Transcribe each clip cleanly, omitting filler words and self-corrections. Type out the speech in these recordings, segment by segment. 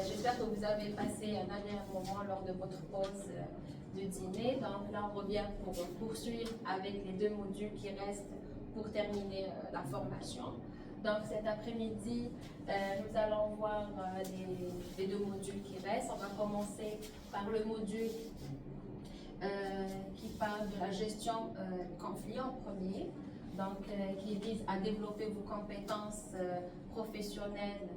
j'espère que vous avez passé un agréable moment lors de votre pause de dîner. Donc là, on revient pour poursuivre avec les 2 modules qui restent pour terminer la formation. Donc cet après-midi, nous allons voir les 2 modules qui restent. On va commencer par le module qui parle de la gestion conflit en premier, donc qui vise à développer vos compétences professionnelles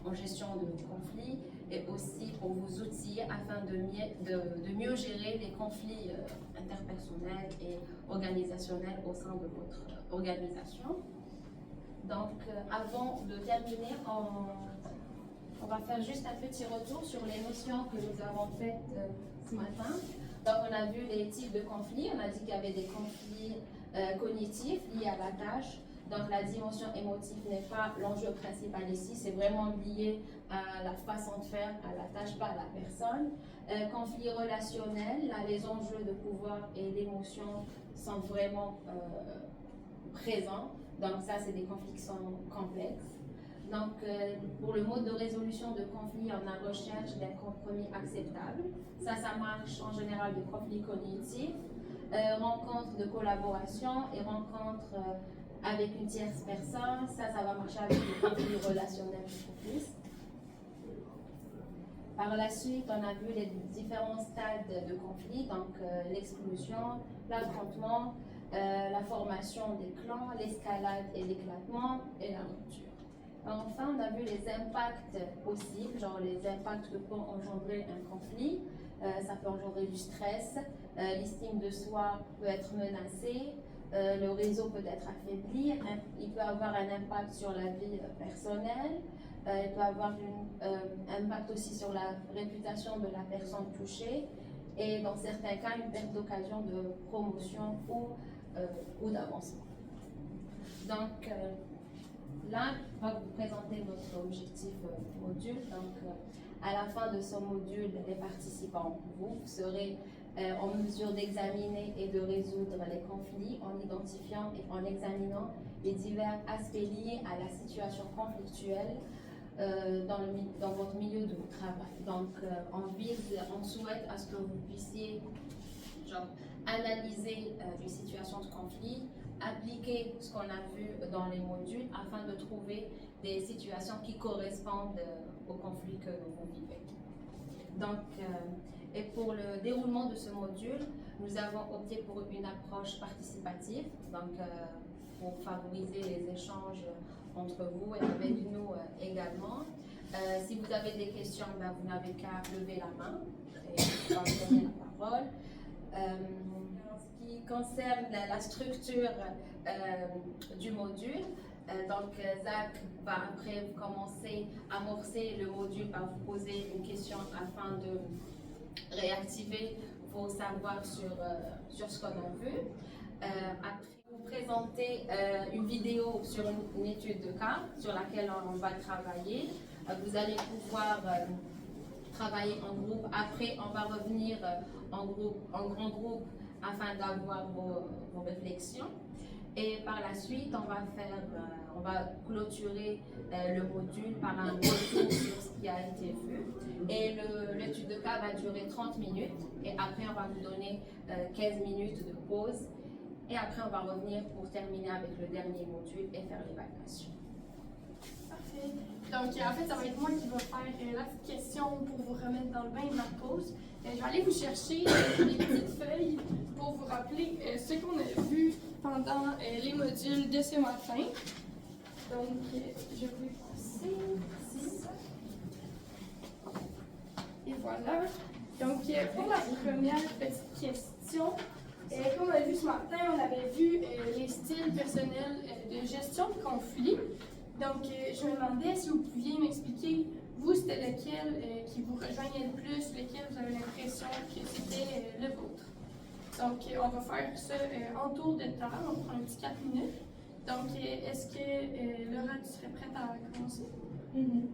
en gestion de conflits et aussi pour vous outiller afin de mieux gérer les conflits interpersonnels et organisationnels au sein de votre organisation. Donc, avant de terminer, on va faire juste un petit retour sur les notions que nous avons faites ce matin. Donc, on a vu les types de conflits. On a dit qu'il y avait des conflits cognitifs liés à la tâche. Donc, la dimension émotive n'est pas l'enjeu principal ici. C'est vraiment lié à la façon de faire, à la tâche, pas à la personne. Conflits relationnels, là, les enjeux de pouvoir et d'émotion sont vraiment présents. Donc, ça, c'est des conflits qui sont complexes. Donc, pour le mode de résolution de conflits, on a recherche d'un compromis acceptable. Ça marche en général de conflits cognitifs, rencontre de collaboration et rencontre avec une tierce personne. Ça va marcher avec des conflits relationnels beaucoup plus. Par la suite, on a vu les différents stades de conflit, donc l'explosion, l'affrontement, la formation des clans, l'escalade et l'éclatement et la rupture. Enfin, on a vu les impacts possibles, genre les impacts que peut engendrer un conflit. Ça peut engendrer du stress, l'estime de soi peut être menacée, le réseau peut être affaibli, il peut avoir un impact sur la vie personnelle, il peut avoir un impact aussi sur la réputation de la personne touchée et dans certains cas, une perte d'occasion de promotion ou d'avancement. Donc, là, on va vous présenter notre objectif module. Donc, à la fin de ce module, les participants, vous serez en mesure d'examiner et de résoudre les conflits en identifiant et en examinant les divers aspects liés à la situation conflictuelle dans votre milieu de travail. Donc, on souhaite à ce que vous puissiez analyser une situation de conflit, appliquer ce qu'on a vu dans les modules afin de trouver des situations qui correspondent au conflit que vous vivez. Donc, et pour le déroulement de ce module, nous avons opté pour une approche participative, donc pour favoriser les échanges entre vous et avec nous également. Si vous avez des questions, vous n'avez qu'à lever la main et on va vous donner la parole. En ce qui concerne la structure du module, donc Zach va après commencer à amorcer le module par vous poser une question afin de réactiver vos savoirs sur ce qu'on a vu. Après, vous présenter une vidéo sur une étude de cas sur laquelle on va travailler. Vous allez pouvoir travailler en groupe. Après, on va revenir en grand groupe afin d'avoir vos réflexions. Et par la suite, on va clôturer le module par un retour sur ce qui a été vu. Et l'étude de cas va durer 30 minutes. Et après, on va vous donner 15 minutes de pause. Et après, on va revenir pour terminer avec le dernier module et faire l'évaluation. Parfait. Donc, en fait, ça va être moi qui va faire la petite question pour vous remettre dans le bain de la pause. Je vais aller vous chercher des petites feuilles pour vous rappeler ce qu'on a vu pendant les modules de ce matin. Donc, je vais passer ici. Et voilà. Donc, pour la première petite question, comme on a vu ce matin, on avait vu les styles personnels de gestion de conflit. Donc, je me demandais si vous pouviez m'expliquer, vous, c'était lequel qui vous rejoignait le plus, lequel vous avez l'impression que c'était le vôtre. Donc, on va faire ça en tour de table, on prend un petit 4 minutes. Donc, est-ce que Laura, tu serais prête à commencer? Oui.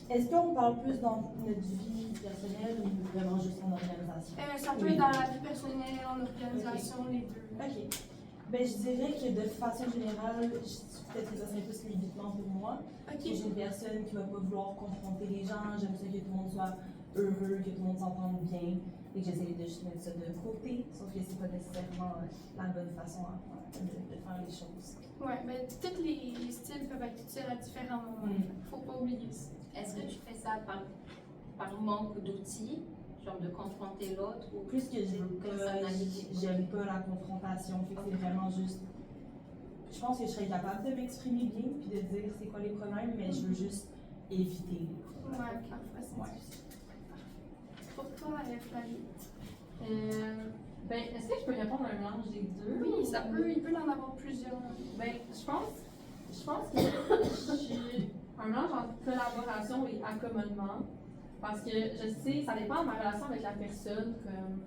Est-ce qu'on parle plus dans notre vie personnelle ou vraiment juste en organisation? Ça peut être dans la vie personnelle, en organisation, les deux. OK. Ben, je dirais que de façon générale, peut-être que ça serait plus l'évitement pour moi. Que j'ai une personne qui va pas vouloir confronter les gens. J'aime ça que tout le monde soit heureux, que tout le monde s'entende bien. Et que j'essaie de juste mettre ça de côté. Sauf que c'est pas nécessairement la bonne façon de faire les choses. Ouais, mais tous les styles peuvent être utiles à différents moments. Faut pas oublier ça. Est-ce que tu fais ça par manque d'outils, genre de confronter l'autre ou Plus que j'aime pas la confrontation, fait que c'est vraiment juste. Je pense que je serais capable de m'exprimer bien puis de dire c'est quoi les problèmes, mais je veux juste éviter les problèmes. Ouais, parfois c'est Ouais. difficile. Pour toi, Flavie? Ben, est-ce que je peux répondre à un mélange des deux? Oui, il peut en avoir plusieurs. Ben, je pense que je suis un mélange entre collaboration et accommodement. Parce que je sais, ça dépend de ma relation avec la personne. Comme,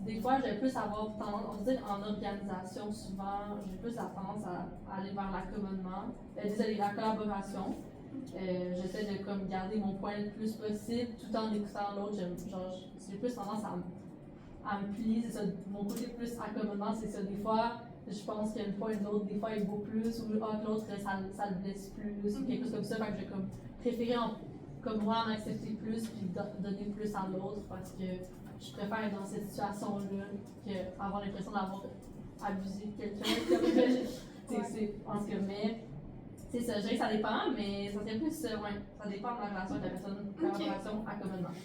des fois, je vais plus avoir tendance, on va dire en organisation, souvent, j'ai plus la tendance à aller vers l'accommodement. Désolé, la collaboration. J'essaie de comme, garder mon point le plus possible tout en écoutant l'autre. J'ai plus tendance à me plier. C'est ça, mon côté plus accommodement, c'est ça. Des fois, je pense qu'il y a une fois et l'autre, des fois il vaut plus, ou l'autre, ça le blesse plus, ou quelque chose comme ça. Fait que je vais comme préférer comme moi en accepter plus puis donner plus à l'autre parce que je préfère être dans cette situation-là qu'avoir l'impression d'avoir abusé de quelqu'un. En tout cas, mais c'est ça, je dirais que ça dépend, mais ça serait plus, ouais, ça dépend de la relation avec la personne, collaboration, accommodement.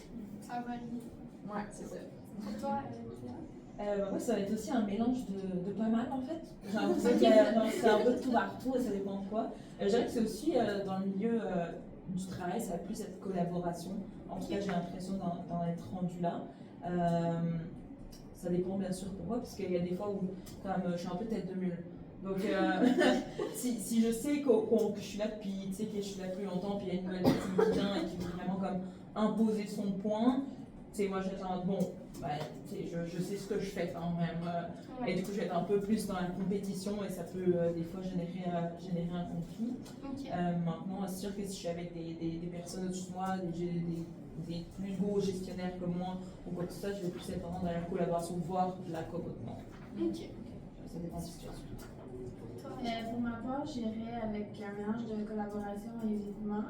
Ça va lier. Ouais, c'est ça. Pour toi, Moi, ça va être aussi un mélange de pas mal en fait. J'ai l'impression que c'est un peu de tout partout et ça dépend de quoi. Je dirais que c'est aussi dans le milieu du travail, ça va plus être collaboration. En tout cas, j'ai l'impression d'en être rendu là. Ça dépend bien sûr pourquoi, parce qu'il y a des fois où comme, je suis un peu tête de mule. Donc, si je sais que je suis là depuis, tu sais, que je suis là plus longtemps, puis il y a une nouvelle personne qui vient et qui veut vraiment comme imposer son point, tu sais, moi je vais être bon, tu sais, je sais ce que je fais quand même. Et du coup, je vais être un peu plus dans la compétition et ça peut des fois générer un conflit. Maintenant, c'est sûr que si je suis avec des personnes au-dessus de moi, des plus beaux gestionnaires comme moi ou quoi que ce soit, je vais plus être vraiment dans la collaboration, voire l'accommodement. Ça dépend de la situation. Pour ma part, j'irais avec un mélange de collaboration et évitement.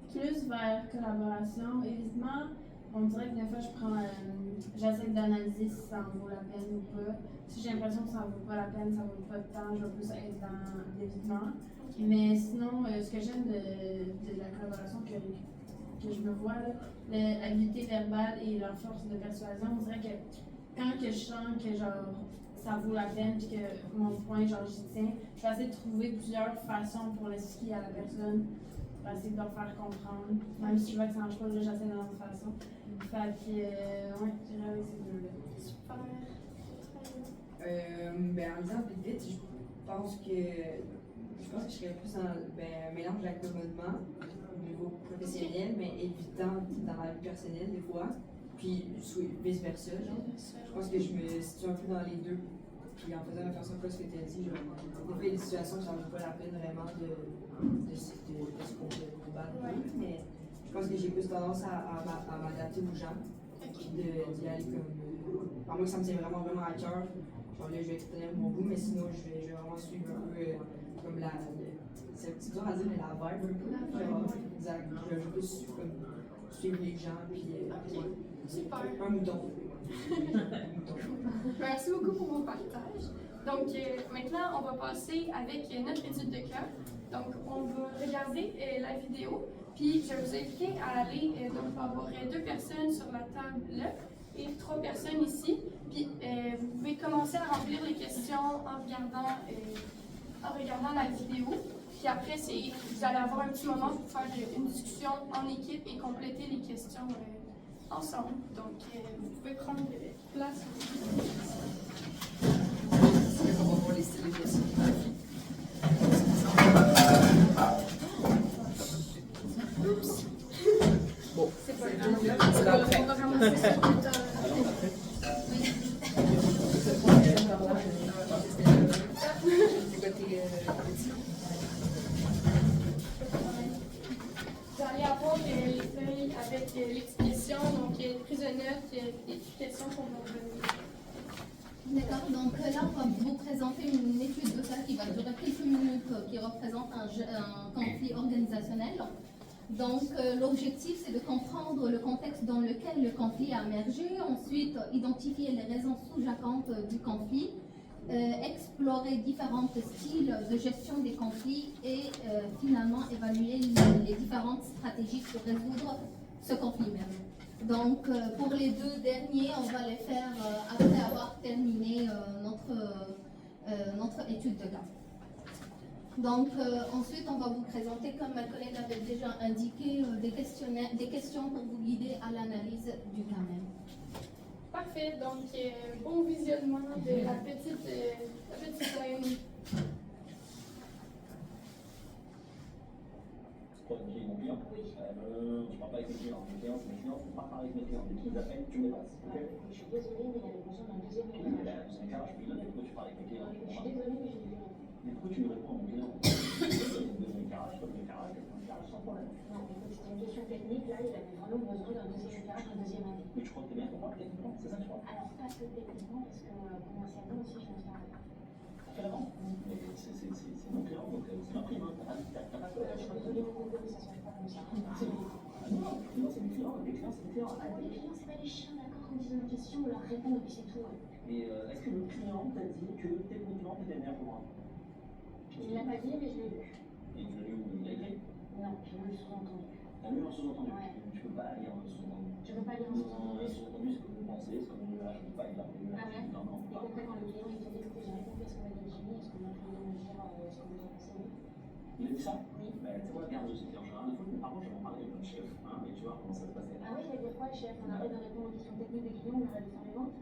Plus vers collaboration, évitement, on dirait que des fois, j'essaie d'analyser si ça en vaut la peine ou pas. Si j'ai l'impression que ça en vaut pas la peine, ça vaut pas de temps, je vais plus être dans l'évitement. Mais sinon, ce que j'aime de la collaboration que je me vois, l'habileté verbale et la force de persuasion, on dirait que quand que je sens que genre ça vaut la peine et que mon point, genre j'y tiens, je vais essayer de trouver plusieurs façons pour l'expliquer à la personne, pour essayer de leur faire comprendre. Même si je vois que ça marche pas, j'essaie d'une autre façon. Fait que, ouais, je dirais avec ces deux-là. Super. Ben, en disant vite, je pense que je serais plus dans un mélange d'accommodement au niveau professionnel, mais évitant dans la vie personnelle des fois, puis vice-versa. Je pense que je me situe un peu dans les deux. Puis en faisant attention à ce que tu as dit, des fois il y a des situations où ça ne vaut pas la peine vraiment de se combattre, mais je pense que j'ai plus tendance à m'adapter aux gens, puis d'y aller comme. À moins que ça me tient vraiment à cœur, genre là je vais tenir mon bout, mais sinon je vais vraiment suivre un peu comme c'est dur à dire, mais la vibe un peu. Exact. Je vais plus comme suivre les gens, puis Super. un mouton. Merci beaucoup pour vos partages. Donc, maintenant, on va passer avec notre étude de cas. Donc, on va regarder la vidéo. Puis, je vais vous inviter à aller, donc, on va avoir 2 personnes sur la table là et 3 personnes ici. Puis, vous pouvez commencer à remplir les questions en regardant la vidéo. Puis après, vous allez avoir un petit moment pour faire une discussion en équipe et compléter les questions ensemble. Donc, vous pouvez prendre place. On va voir les styles de questions. Bon, C'est pas c'est grave. On va ramasser ça plus tard. Vous allez avoir les feuilles avec l'explication, donc prise de notes, des questions qu'on va revenir. D'accord, donc là on va vous présenter une étude de cas qui va durer quelques minutes, qui représente un conflit organisationnel. Donc l'objectif c'est de comprendre le contexte dans lequel le conflit a émergé, ensuite identifier les raisons sous-jacentes du conflit, explorer différents styles de gestion des conflits et finalement évaluer les différentes stratégies pour résoudre ce conflit même. Donc pour les deux derniers, on va les faire après avoir terminé notre étude de cas. Donc ensuite, on va vous présenter, comme ma collègue avait déjà indiqué, des questions pour vous guider à l'analyse du cas même. Parfait, donc bon visionnement de la petite scène. Toi, tu es mon client. Oui. Je parle pas avec mes clients. Mes clients, c'est mes clients, je parle pas avec mes clients. Dès qu'ils appellent, tu me les passes. Ok. Je suis désolée, mais il avait besoin d'un deuxième Oui, éclairage. c'est un éclairage. Je suis là, pourquoi tu parles avec mes clients? Je suis désolée, mais je vais vérifier. Mais pourquoi tu me réponds à mon client? Deuxième éclairage, comme l'éclairage, un éclairage sans problème. Non, écoute, c'était une question technique. Là, il avait vraiment besoin d'un deuxième éclairage, un deuxième avis. Mais tu crois que t'es bien comprendre techniquement? C'est ça que tu crois? Alors, pas que techniquement, parce que commercialement aussi, je me sens pas. Clairement. Mais c'est mon client, donc c'est ma prime. T'as pas Je suis désolée, vous comprenez, ça se fait pas comme ça. Non, c'est mes clients. Les clients, c'est mes clients. Ah oui, les clients, c'est pas des chiens, d'accord? Quand ils ont une question, on leur répond et puis c'est tout. Mais est-ce que le client t'a dit que techniquement t'étais meilleur que moi? Il ne l'a pas dit, mais je l'ai lu. Et tu l'as lu où? Il a écrit? Non, j'ai lu le sous-entendu. T'as lu un sous-entendu? Ouais. Tu peux pas lire un sous-entendu. Je veux pas lire un Non, sous-entendu. un sous-entendu, c'est comme vous pensez, c'est comme une image. Je peux pas lire une image. Ah ouais? Non, non, Et pas. après, quand le client il te dit que j'ai répondu à ce que m'a dit Jimmy, est-ce que vous pouvez me dire ce que vous en pensez? Il a dit ça? Oui. Ben, tu vois, regarde, je sais dire, j'en ai rien à foutre. Par contre, je vais en parler avec notre chef, hein, et tu vois comment ça se passait. Ah oui, je vais dire quoi, chef? On arrête de répondre aux questions techniques des clients, on arrête de faire les ventes?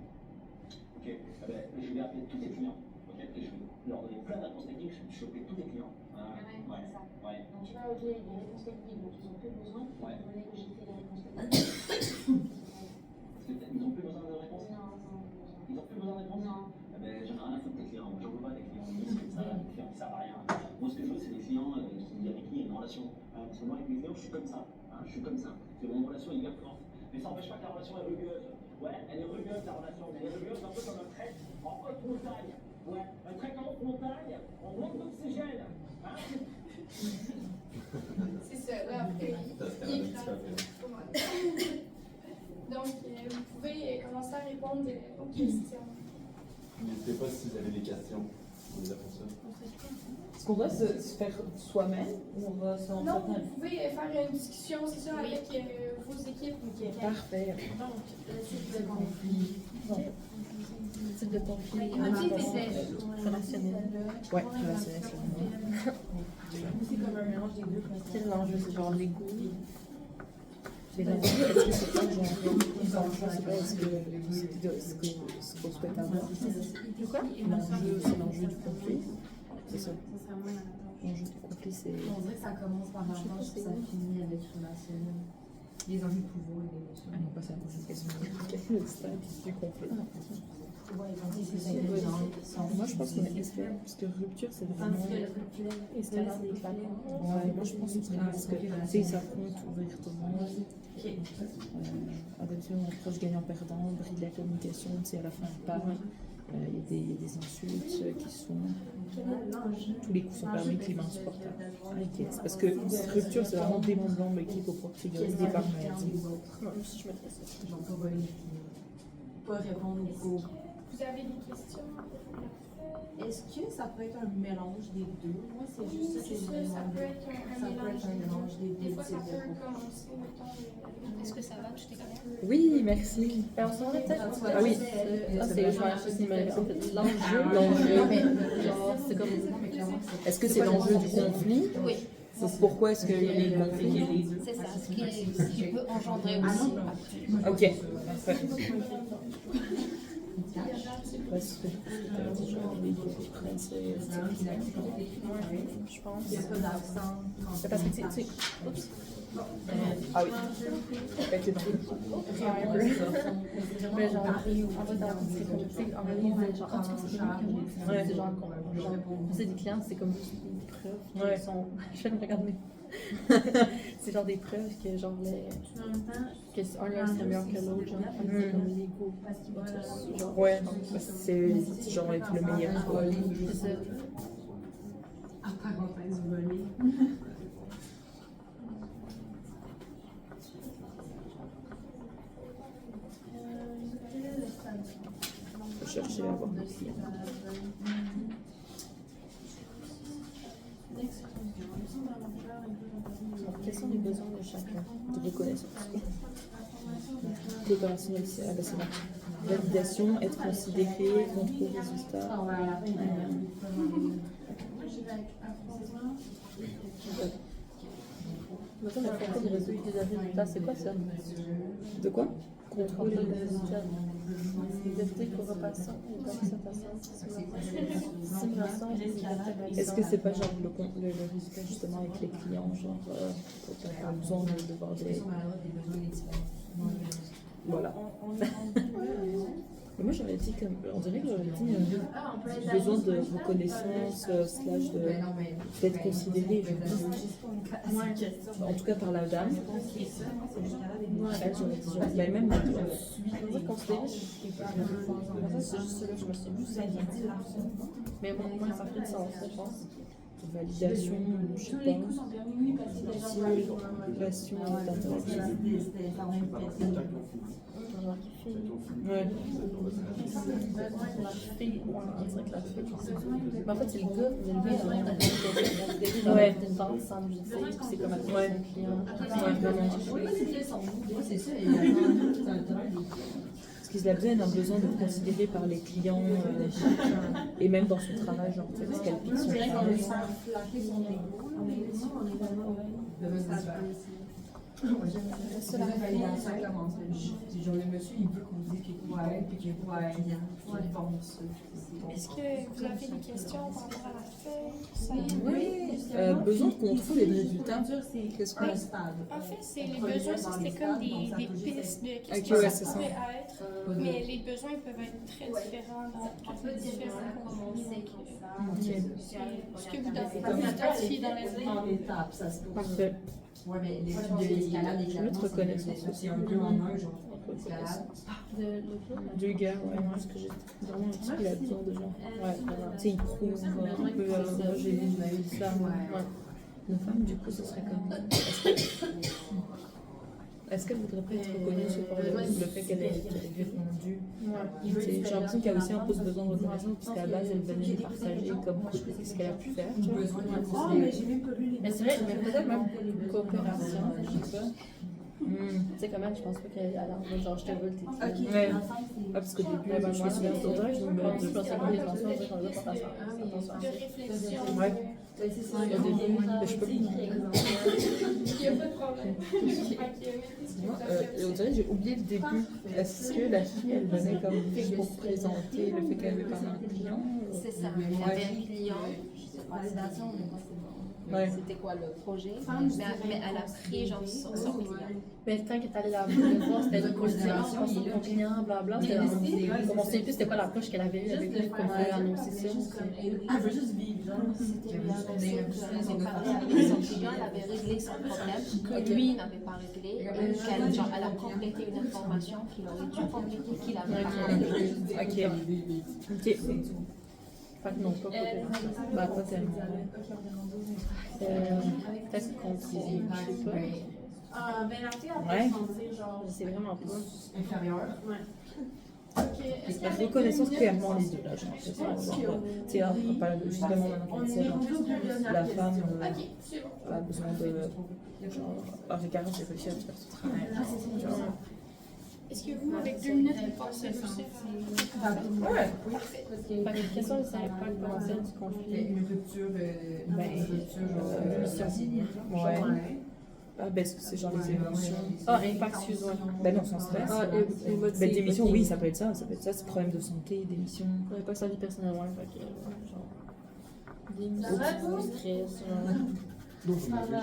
Ok, eh ben, je vais appeler tous tes clients, ok, et je vais leur donner plein de réponses techniques, je vais choper tous tes clients. Ah ouais, Ouais. c'est ça. Ouais. Donc tu vas ok, les réponses techniques, donc ils n'ont plus besoin, Ouais. étant donné que j'ai fait les réponses techniques. Parce qu'ils n'ont plus besoin de réponses? Non, Ils n'ont plus besoin de réponses? non. Eh ben, j'en ai rien à foutre des clients, j'en veux pas des clients lisses comme ça, des clients qui servent à rien. Moi, ce que je veux, c'est des clients avec qui il y a une relation. Hein, parce que moi, avec mes clients, je suis comme ça. Hein, je suis comme ça. C'est mon relation est hyper forte. Mais ça n'empêche pas que la relation est rugueuse. Ouais, elle est rugueuse, la relation. Mais elle est rugueuse un peu comme un trait en haute montagne. Ouais, un trait en haute montagne, on manque d'oxygène. Hein? C'est ça, là, après, il écrase. Donc, vous pouvez commencer à répondre aux questions. N'hésitez pas si vous avez des questions. On les a pour ça. Est-ce qu'on va se faire soi-même ou on va s'en Non, faire vous pouvez faire une discussion, c'est ça, avec vos équipes. Parfait. Donc, le type de conflit. Type de conflit. Relationnel. Ouais, relationnel, C'est comme un mélange des deux. Quel enjeu? C'est genre l'ego. C'est l'enjeu. Est-ce que c'est pas genre est-ce que ce qu'on souhaite avoir? Quoi? L'enjeu, c'est l'enjeu du conflit. C'est ça. Ça serait moins la tâche. L'enjeu du conflit, c'est. On dirait que ça commence par un manche et ça finit avec relationnel. Les enjeux de pouvoir et d'émotion. Ah non, pas ça, c'est question. Quel est le stade du conflit? Ouais, c'est ça, les gens. Moi, je pense qu'on est escalade, parce que rupture, c'est vraiment. Escalade. Ouais, moi, je pense que c'est parce que, tu sais, ils s'affrontent ouvertement. Adoption, approche gagnant-perdant, bris de la communication, tu sais, à la fin, on parle. Il y a des insultes qui sont. Tous les coups sont permis, climat insupportable. C'est parce que rupture, c'est vraiment démontant l'équipe au profit de départ maladie. Moi aussi, je mettrais ça. Genre, pas voler, pas répondre aux cours. Vous avez des questions? Est-ce que ça peut être un mélange des deux? Moi, c'est Oui, juste ça c'est que je ça, me ça demande. peut être un mélange des deux. Des fois, ça peut commencer, mettons, Est-ce que ça va? Tu t'es correct? Oui, merci. On s'en est peut-être. Ah oui. L'enjeu. C'est comme. Est-ce que c'est l'enjeu du conflit? Oui, Pourquoi est-ce qu'il y a les conflits? c'est ça, ce qui peut engendrer aussi. Ok, parfait. Parce que Je pense. Il y a pas d'accent. C'est parce que tu sais. Oups. Ah oui. Fait que Mais genre, en fait, c'est comme, tu sais, en réalité, genre, c'est genre, c'est des clients, c'est comme juste des preuves qui sont. Je vais me regarder. C'est genre des preuves que genre Mais en même temps, que un là serait meilleur que l'autre, genre c'est comme l'ego. Genre, Ouais, parce que c'est genre être le meilleur. Quoi. c'est ça. En parenthèse, voler. quel est le stade? Faut chercher à avoir des clients. Quels sont les besoins de chacun? De reconnaissance. L'opérationnel, c'est la validation, être considéré, contrôle résultat. Mettons le contrôle des résultats, c'est quoi ça? De quoi? Contrôle des résultats. Liberté, coopération, simulation, Est-ce que c'est pas genre le résultat justement avec les clients, genre quand on a besoin de voir des... Voilà. Mais moi j'aurais dit comme, on dirait que j'aurais dit besoin de reconnaissance slash d'être considéré. En tout cas par la dame. Elle, j'aurais dit genre, mais même considéré, c'est juste ça, je me suis dit ça. Mais moi, ça fait du sens, je pense. Validation, je sais pas. Simulation d'interactivité. Ouais. Mais en fait, c'est le gars, ouais, une vente sans objectif, c'est comme avec son client. C'est ça, parce qu'il a besoin d'être considéré par les clients et même dans son travail, genre, parce qu'elle pique son travail. C'est la validation commence. Genre le monsieur il veut qu'on dise qu'il est quoi puis qu'il est quoi bien, qu'il pense. Est-ce que vous avez des questions par rapport à la feuille? Oui, besoin de contrôle et de résultats. Qu'est-ce qu'on a? En fait, c'est les besoins, ça, c'était comme des pistes de qu'est-ce Ok, que ouais, ça c'est ça. pourrait être. Mais les besoins ils peuvent être très différents dans les différents conflits. Ce que vous devez identifier dans les En étapes, ça se passe. Parfait. Ouais, mais l'escalade est Notre reconnaissance c'est un peu en un genre. Du gars, ouais, moi, ce que j'ai vraiment un petit peu là-dedans de genre. Ouais, tu sais, il prouve un peu, moi j'ai vu ça. Ouais. Une femme, du coup, ce serait comme. Est-ce qu'elle voudrait pas être reconnue sur le fait qu'elle ait répondu? J'ai l'impression qu'il y a aussi un peu ce besoin de reconnaissance, parce qu'à la base, elle venait partager comme ce qu'elle a pu faire. Tu vois. Mais c'est vrai, mais peut-être même coopération, je sais pas. Tu sais comment, je pense pas qu'elle a l'air genre je te veux, t'es Ouais. Parce qu'au début, je me souviens de l'autre, je me je pense que les intentions, c'est qu'on veut pas faire ça. De réflexion. Ouais. Au début, je peux Il n'y a pas de problème. on dirait que j'ai oublié le début. Est-ce que la fille, elle venait comme juste pour présenter le fait qu'elle avait parlé à un client? C'est ça. Il y avait un client, validation, Ouais. c'était quoi le projet, mais elle a pris genre son client. Mais quand elle est allée la voir, c'était une coordination, son client, blabla. Comme on sait plus c'était quoi l'approche qu'elle avait eue avec lui pour annoncer ça. Elle veut juste vivre, genre. Ils ont parlé avec son client, elle avait réglé son problème, que lui n'avait pas réglé, elle a complété une information qu'il aurait dû compléter, qu'il avait pas complété. Ok. Fait que non, pas coopération. Bah, pas tellement. Peut-être contrôle, je sais pas. Ben la fille, elle Ouais. peut sentir genre C'est vraiment pas. Inférieur. Ouais. Ok, est-ce La reconnaissance clairement les deux, là, j'ai l'impression. Tu sais, on parle justement maintenant qu'on disait, la femme a besoin de. Genre, regarde, j'ai réussi à faire ce travail. Est-ce que vous, avec 2 minutes, vous pensez aussi? Ouais. Quels sont les impacts potentiels du conflit? Une rupture, mission. Ouais. Ah, ben, c'est genre les émotions. Ah, impact, excuse-moi. Ben non, sans stress. Ah, Ben, démission, oui, ça peut être ça. Ça peut être ça, c'est problème de santé, démission. Ouais, pas que sa vie personnelle, ouais, fait que, genre. Démission, stress, Démission.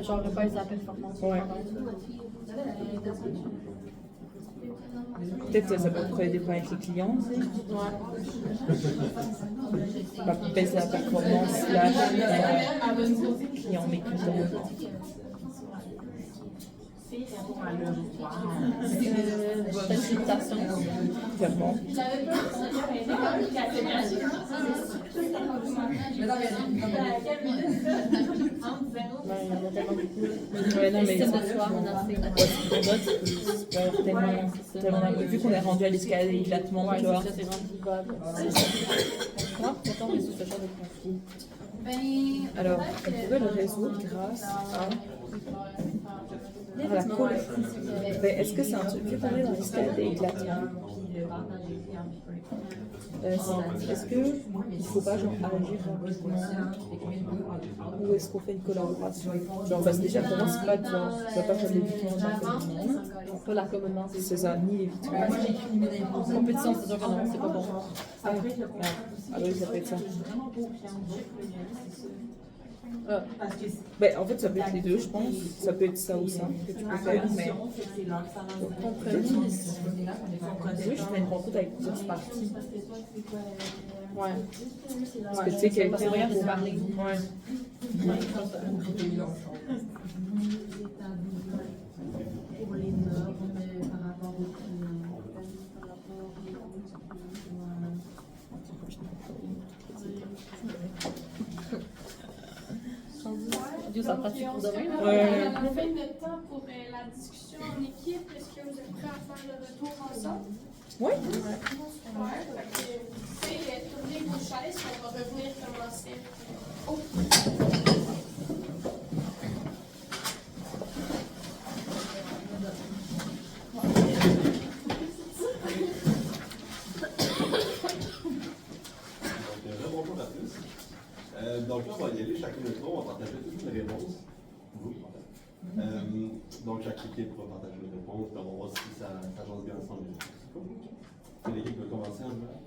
genre, pas les appels formants. Ouais. Peut-être que ça peut créer des problèmes avec les clients, tu sais. Bah, pour baisser la performance, client mécontent. Facilitation. Clairement. Ouais, non, mais Estime de soi, vu qu'on est rendu à l'escalade éclatement, tu vois. c'est rendu bas. Comment peut-on résoudre ce genre de conflit? Alors, on pourrait le résoudre grâce à la collecte. Est-ce que c'est un truc, vu qu'on est dans l'escalade éclatement, est-ce qu'il ne faut pas genre agir rapidement ou est-ce qu'on fait une collaboration? Genre, parce que déjà pour moi, c'est pas genre, tu vas pas faire l'évitement Pas l'accommodement, c'est ça, ni l'évitement. Compétition, c'est sûr que non, c'est pas bon. Ah oui, ça peut être ça. Ben, en fait, ça peut être les deux, je pense. Ça peut être ça ou ça que tu peux faire, mais. Oui, je fais une rencontre avec plusieurs parties. Ouais. Parce que tu sais, quelqu'un C'est rien pour parler. Ouais. Pour les normes par rapport aux clients, par rapport aux Dieu, ça pratique pour demain. On a la fin de notre temps pour la discussion en équipe. Est-ce que vous êtes prêts à faire le retour ensemble? Oui. Super. Fait que vous pouvez tourner vos chaises, on va revenir commencer. Oh. Bonjour à tous. Donc là, on va y aller chacun notre tour, on va partager toutes les réponses. Donc chaque équipe va partager une réponse, puis on va voir si ça avance bien ensemble. Quelle équipe veut commencer en général?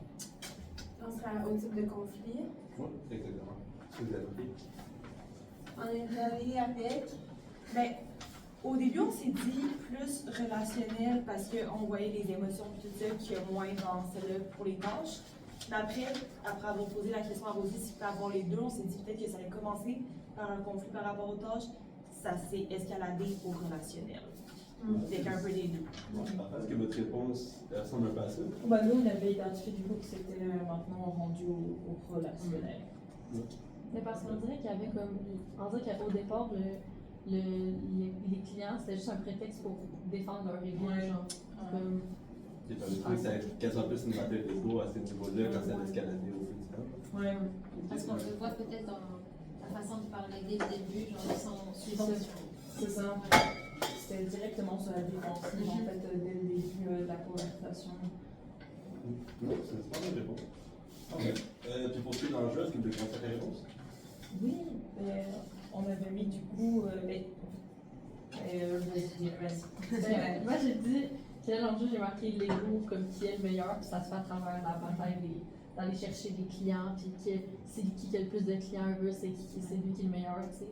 On sera au type de conflit. Oui, exactement. Qu'est-ce que vous avez dit? On est allé avec. Ben, au début, on s'est dit plus relationnel parce qu'on voyait les émotions et tout ça, qu'il y a moins dans celle-là pour les tâches. Mais après avoir posé la question à Rosie s'il peut avoir les deux, on s'est dit peut-être que ça allait commencer par un conflit par rapport aux tâches. Ça s'est escaladé au relationnel. Avec un peu des deux. Est-ce que votre réponse ressemble un peu à ça? Bah, nous, on avait identifié du coup que c'était maintenant rendu au relationnel. Mais parce qu'on dirait qu'il y avait comme. On dirait qu'au départ, les clients, c'était juste un prétexte pour défendre leur ego. Genre. Comme... Le truc, c'est qu'elle soit plus une bataille d'ego à ce niveau-là quand ça a escaladé au fil du temps. Ouais. Parce qu'on le voit peut-être dans la façon de parler dès le début, genre ils sont suivants. C'est ça. C'était directement sur la défensive, en fait, dès le début de la conversation. Non, c'est pas une réponse. Ok. Puis pour ce qui est dans le jeu, est-ce que vous voulez commencer la réponse? Oui, on avait mis du coup. Moi, j'ai dit que dans le jeu, j'ai marqué l'ego comme qui est le meilleur, puis ça se fait à travers la bataille d'aller chercher des clients, puis c'est qui a le plus de clients veut, c'est lui qui est le meilleur, tu sais.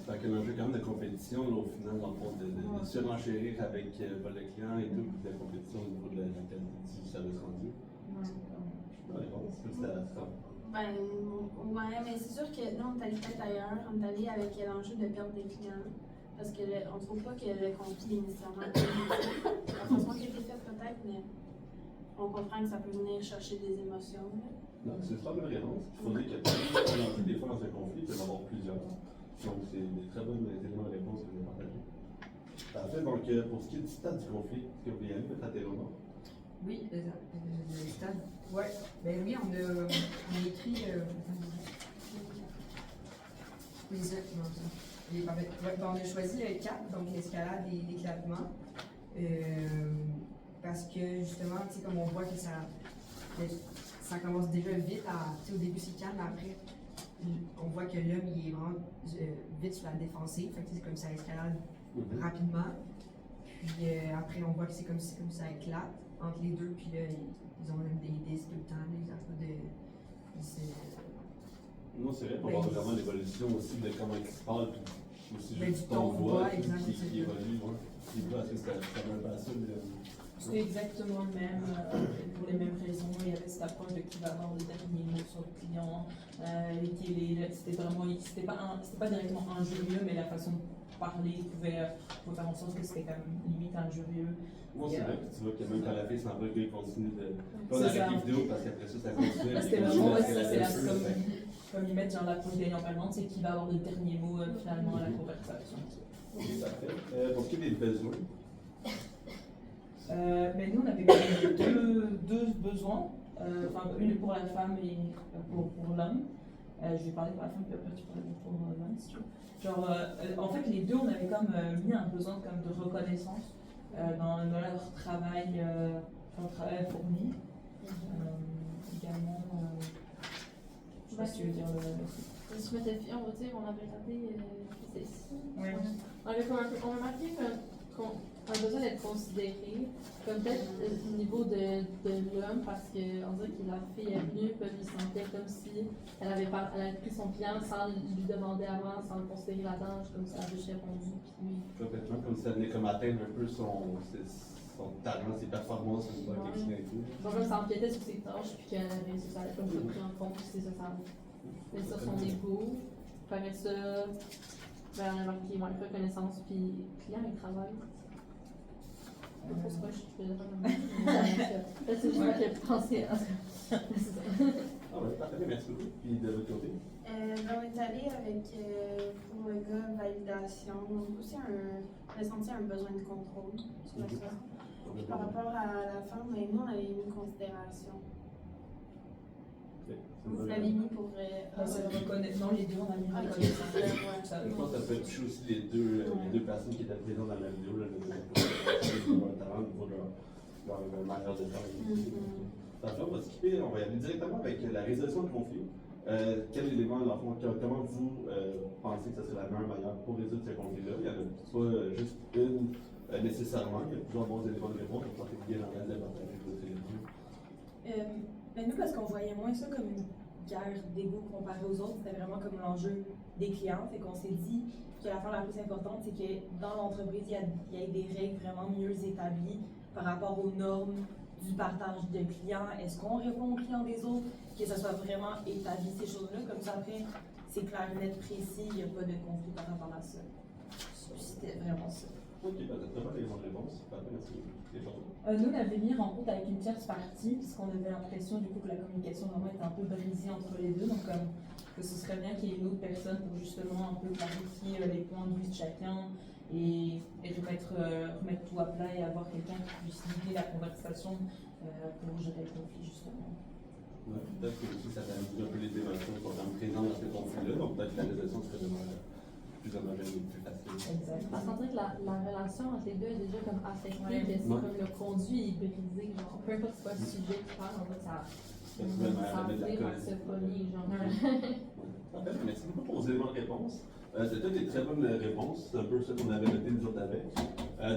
Fait que un jeu quand même de compétition, là, au final, dans le fond, de surenchérir avec le client et tout, puis de la compétition au niveau de la qualité du service rendu. La réponse, c'est ça. Ben, ouais, mais c'est sûr que nous, on est allé peut-être ailleurs. On est allé avec l'enjeu de perdre des clients. Parce qu'on ne trouve pas que le conflit est nécessairement la façon qui a été faite peut-être, mais on comprend que ça peut venir chercher des émotions. Non, c'est pas bonne réponse. Il faudrait qu'il y ait des fois dans un conflit, il peut y en avoir plusieurs. Donc, c'est des très bonnes éléments de réponse que vous avez partagés. Parfait. Donc, pour ce qui est du stade du conflit, est-ce que vous voulez y aller peut-être à Théodore? Oui, le stade. Ouais, ben oui, on a écrit. Oui, exactement ça. Ouais, ben on a choisi le 4, donc l'escalade et l'éclatement. Parce que justement, tu sais, comme on voit que ça commence déjà vite, au début c'est calme, mais après, on voit que l'homme il est vraiment vite sur la défensive, fait que c'est comme ça escalade rapidement. Puis après, on voit que c'est comme ça éclate entre les deux, puis là, ils ont même des disques tout le temps, ils n'arrêtent pas de. Non, c'est vrai, pour voir vraiment l'évolution aussi de comment ils se parlent, puis aussi juste du ton de voix, qui évolue. Ouais. Est-ce que ça m'a pas ça C'était exactement le même, pour les mêmes raisons. Il y avait cette approche de qui va avoir le dernier mot sur le client. C'était vraiment, c'était pas directement injurieux, mais la façon de parler pouvait faire en sorte que c'était quand même limite injurieux. Moi, c'est vrai que tu vois que même quand la fille s'en va, il continue de. Pas C'est d'arrêter ça. la vidéo parce qu'après ça continue. C'était vraiment, ouais, c'est comme ils mettent genre l'approche gagnant perdante, c'est qui va avoir le dernier mot finalement à la conversation. Ok, parfait. Pour ce qui est des besoins, Mais nous, on avait quand même deux besoins, enfin une pour la femme et pour l'homme. Je vais parler pour la femme, puis après tu parles pour l'homme, si tu veux. Genre, en fait, les deux, on avait comme mis un besoin comme de reconnaissance dans leur travail, fourni. Également, je sais pas si tu veux dire Je me suis fait, on va dire, on avait regardé, c'est ici. Ouais. On avait comme on a marqué un besoin d'être considéré, comme peut-être au niveau de l'homme, parce qu'on dirait que la fille est venue, puis elle sentait comme si elle avait pris son client sans lui demander avant, sans le considérer là-dedans, comme si elle avait juste répondu. Puis complètement, comme si elle venait comme atteindre un peu son talent, ses performances, une bonne question et tout. donc comme ça empiétait sur ses tâches, puis qu'elle avait ça allait comme ça pris en compte, puis c'est ça, mais ça, son ego. Après ça, ben, on a marqué reconnaissance, puis client et travail. Je sais pas, je fais c'est juste moi qui ai pensé à ça. Ah ouais, parfait, merci beaucoup. Puis de votre côté? On est allé avec, pour le gars, validation. Donc aussi, on a senti un besoin de contrôle sur la chose. Puis par rapport à la femme, nous, on avait mis considération. Vous l'avez mis pour... non, les deux, on a mis reconnaissance. Je pense que ça peut toucher aussi les deux personnes qui étaient présentes dans la vidéo, là, pour leur talent, pour leur manière de travailler. Parfait, on va skipper, on va y aller directement avec la résolution de conflit. Quel élément, dans le fond, comment vous pensez que ce serait la meilleure manière pour résoudre ce conflit-là? Il n'y en a pas juste une nécessairement, il y a plusieurs bons éléments de réponse, on pensait bien en de partager votre élément. Mais nous, parce qu'on voyait moins ça comme une guerre d'ego comparée aux autres, c'était vraiment comme l'enjeu des clients. Fait qu'on s'est dit que l'affaire la plus importante, c'est que dans l'entreprise, il y ait des règles vraiment mieux établies par rapport aux normes du partage de clients. Est-ce qu'on répond aux clients des autres? Que ça soit vraiment établi, ces choses-là. Comme ça, après, c'est clair, net, précis, il n'y a pas de conflit par rapport à ça. C'était vraiment ça. Ok, peut-être pas les bonnes réponses. Parfait, merci. Nous, on avait mis en compte avec une tierce partie, puisqu'on avait l'impression du coup que la communication vraiment était un peu brisée entre les deux. Donc, que ce serait bien qu'il y ait une autre personne pour justement un peu clarifier les points de vue de chacun et remettre tout à plat et avoir quelqu'un qui puisse guider la conversation pour gérer le conflit, justement. Ouais, peut-être que aussi ça t'amuse un peu les émotions qui sont présentes dans ce conflit-là, donc peut-être que la résolution serait plus homogène et plus facile. Exact. Parce qu'on dirait que la relation entre les deux est déjà comme affectée, que c'est comme le conduit est brisé, genre peu importe c'est quoi le sujet qui parle, en fait ça vire à se pogner, genre. Parfait, merci beaucoup pour vos éléments de réponse. C'était des très bonnes réponses, c'est un peu ce qu'on avait noté nous autres avec.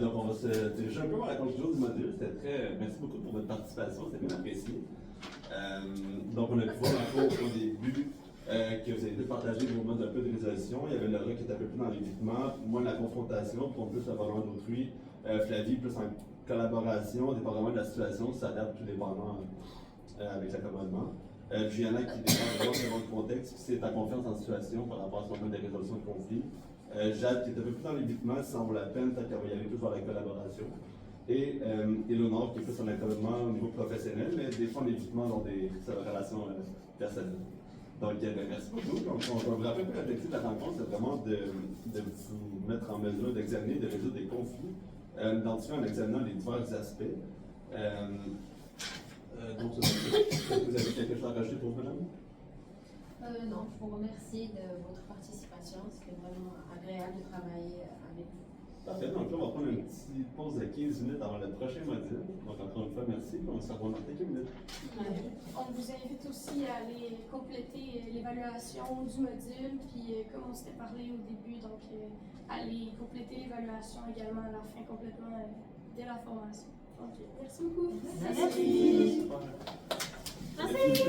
Donc on va se diriger un peu vers la conclusion du module. Merci beaucoup pour votre participation, c'était bien apprécié. Donc on a pu voir au début que vous avez partagé vos modes un peu de résolution. Il y avait Laura qui était un peu plus dans l'évitement, moi la confrontation, pour plus le bonheur d'autrui, Flavie plus en collaboration, dépendamment de la situation, ça s'adapte tout dépendant avec l'accommodement. Juliana qui dépend vraiment selon le contexte, c'est ta confiance en situation par rapport à son mode de résolution de conflit. Jade qui est un peu plus dans l'évitement, ça en vaut la peine, peut-être qu'elle va y aller plus vers la collaboration. Et Eleonore qui est plus en accommodement au niveau professionnel, mais des fois en évitement dans des relations personnelles. Donc, merci beaucoup. Donc, on vous rappelle que l'objectif de la rencontre, c'est vraiment de vous mettre en mesure d'examiner, de résoudre des conflits, d'identifier en examinant les divers aspects. Donc, est-ce que vous avez quelque chose à rajouter pour vous, madame? Non, je vous remercie de votre participation. C'était vraiment agréable de travailler avec vous. Parfait. Donc, là, on va prendre une petite pause de 15 minutes avant le prochain module. Donc, encore une fois, merci. On se revoit dans quelques minutes. On vous invite aussi à aller compléter l'évaluation du module, puis comme on s'était parlé au début, donc aller compléter l'évaluation également à la fin complètement de la formation. Donc, merci beaucoup. Merci. Merci.